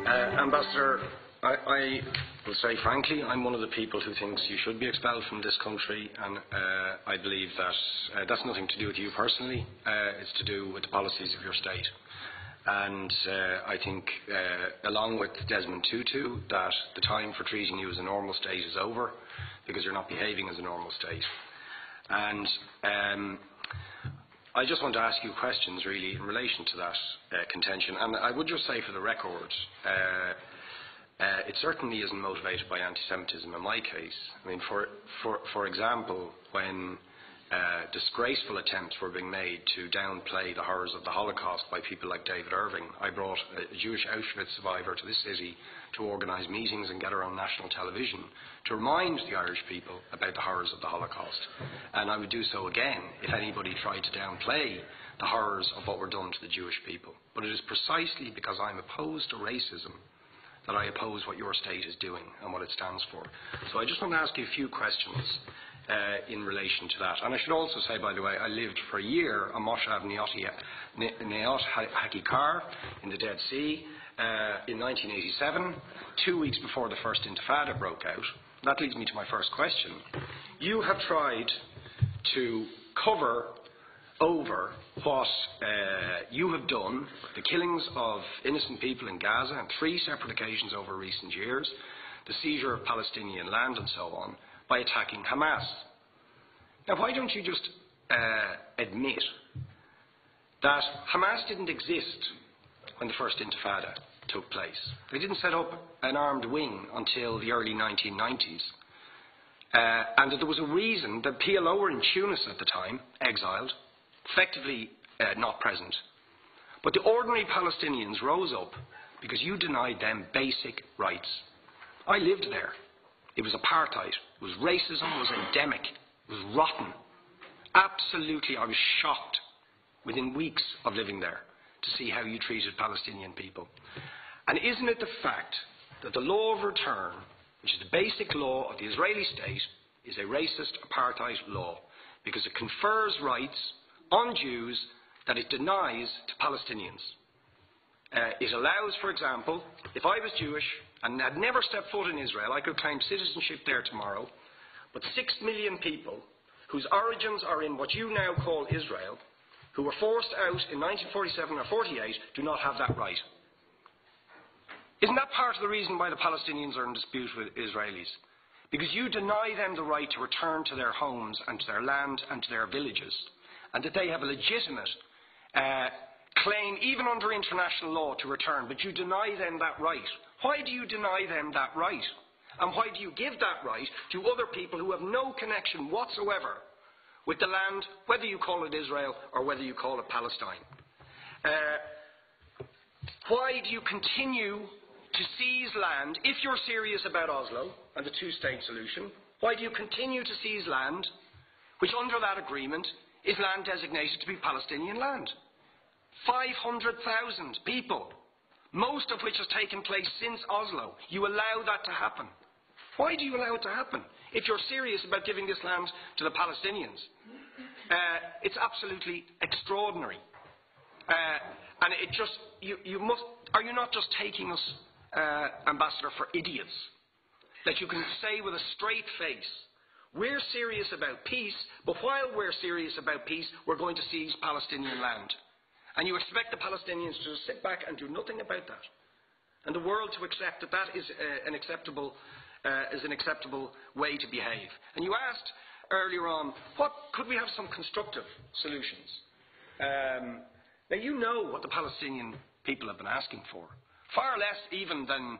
Ambassador, I will say frankly, I'm one of the people who thinks you should be expelled from this country, and I believe that that's nothing to do with you personally. It's to do with the policies of your state. And I think, along with Desmond Tutu, that the time for treating you as a normal state is over, because you're not behaving as a normal state. And I just want to ask you questions, really, in relation to that contention. And I would just say, for the record, it certainly isn't motivated by anti-Semitism in my case. I mean, for example, when disgraceful attempts were being made to downplay the horrors of the Holocaust by people like David Irving, I brought a Jewish Auschwitz survivor to this city to organise meetings and get her on national television to remind the Irish people about the horrors of the Holocaust. And I would do so again if anybody tried to downplay the horrors of what were done to the Jewish people. But it is precisely because I'm opposed to racism that I oppose what your state is doing and what it stands for. So I just want to ask you a few questions in relation to that. And I should also say, by the way, I lived for a year on Moshav Neot Hakikar in the Dead Sea in 1987, 2 weeks before the first Intifada broke out. That leads me to my first question. You have tried to cover over what you have done, the killings of innocent people in Gaza on 3 separate occasions over recent years, the seizure of Palestinian land and so on, by attacking Hamas. Now, why don't you just admit that Hamas didn't exist when the first Intifada took place? They didn't set up an armed wing until the early 1990s. And that there was a reason that PLO were in Tunis at the time, exiled, effectively not present. But the ordinary Palestinians rose up because you denied them basic rights. I lived there. It was apartheid. It was racism. It was endemic. It was rotten. Absolutely, I was shocked within weeks of living there to see how you treated Palestinian people. And isn't it the fact that the law of return, which is the basic law of the Israeli state, is a racist apartheid law because it confers rights on Jews that it denies to Palestinians. It allows, for example, if I was Jewish and had never stepped foot in Israel, I could claim citizenship there tomorrow, but 6 million people whose origins are in what you now call Israel, who were forced out in 1947 or 48, do not have that right. Isn't that part of the reason why the Palestinians are in dispute with Israelis? Because you deny them the right to return to their homes and to their land and to their villages, and that they have a legitimate claim, even under international law, to return, but you deny them that right. Why do you deny them that right? And why do you give that right to other people who have no connection whatsoever with the land, whether you call it Israel or whether you call it Palestine? Why do you continue to seize land, if you're serious about Oslo and the two-state solution? Why do you continue to seize land, which under that agreement is land designated to be Palestinian land? 500,000 people, most of which has taken place since Oslo. You allow that to happen. Why do you allow it to happen? If you're serious about giving this land to the Palestinians, it's absolutely extraordinary. And it just, you must, are you not just taking us, Ambassador, for idiots? That you can say with a straight face, we're serious about peace, but while we're serious about peace, we're going to seize Palestinian land. And you expect the Palestinians to just sit back and do nothing about that. And the world to accept that that is an acceptable way to behave. And you asked earlier on, could we have some constructive solutions? Now, you know what the Palestinian people have been asking for. Far less even than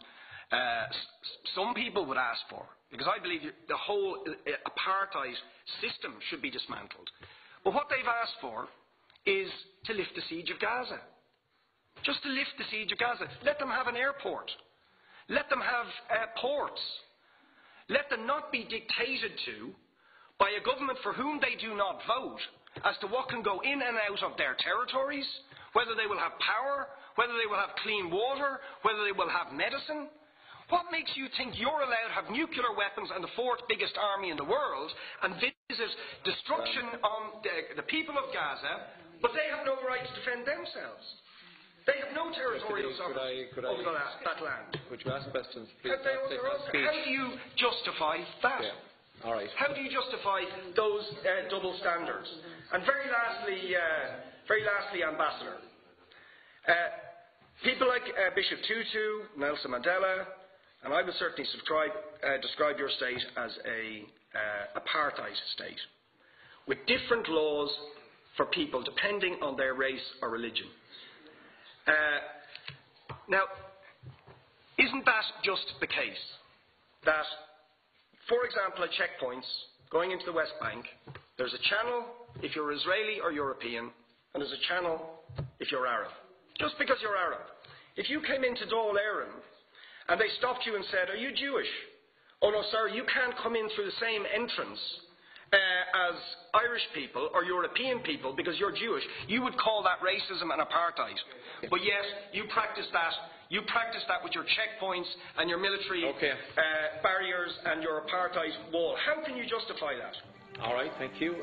some people would ask for. Because I believe the whole apartheid system should be dismantled. But what they've asked for is to lift the siege of Gaza. Just to lift the siege of Gaza. Let them have an airport. Let them have ports. Let them not be dictated to by a government for whom they do not vote as to what can go in and out of their territories, whether they will have power, whether they will have clean water, whether they will have medicine. What makes you think you're allowed to have nuclear weapons and the 4th biggest army in the world and visit destruction on the people of Gaza, but they have no right to defend themselves? They have no territorial sovereignty over that land. Could you ask questions, please? How do you justify that? Yeah. All right. How do you justify those double standards? And very lastly, Ambassador, people like Bishop Tutu, Nelson Mandela, and I would certainly describe your state as a apartheid state, with different laws for people depending on their race or religion. Now, isn't that just the case that, for example, at checkpoints going into the West Bank, there's a channel if you're Israeli or European, and there's a channel if you're Arab. Just because you're Arab. If you came into Dáil Éireann and they stopped you and said, "Are you Jewish?" "Oh no, sorry, you can't come in through the same entrance as Irish people or European people because you're Jewish," you would call that racism and apartheid. But yet, you practice that. You practice that with your checkpoints and your military barriers and your apartheid wall. How can you justify that? All right, thank you.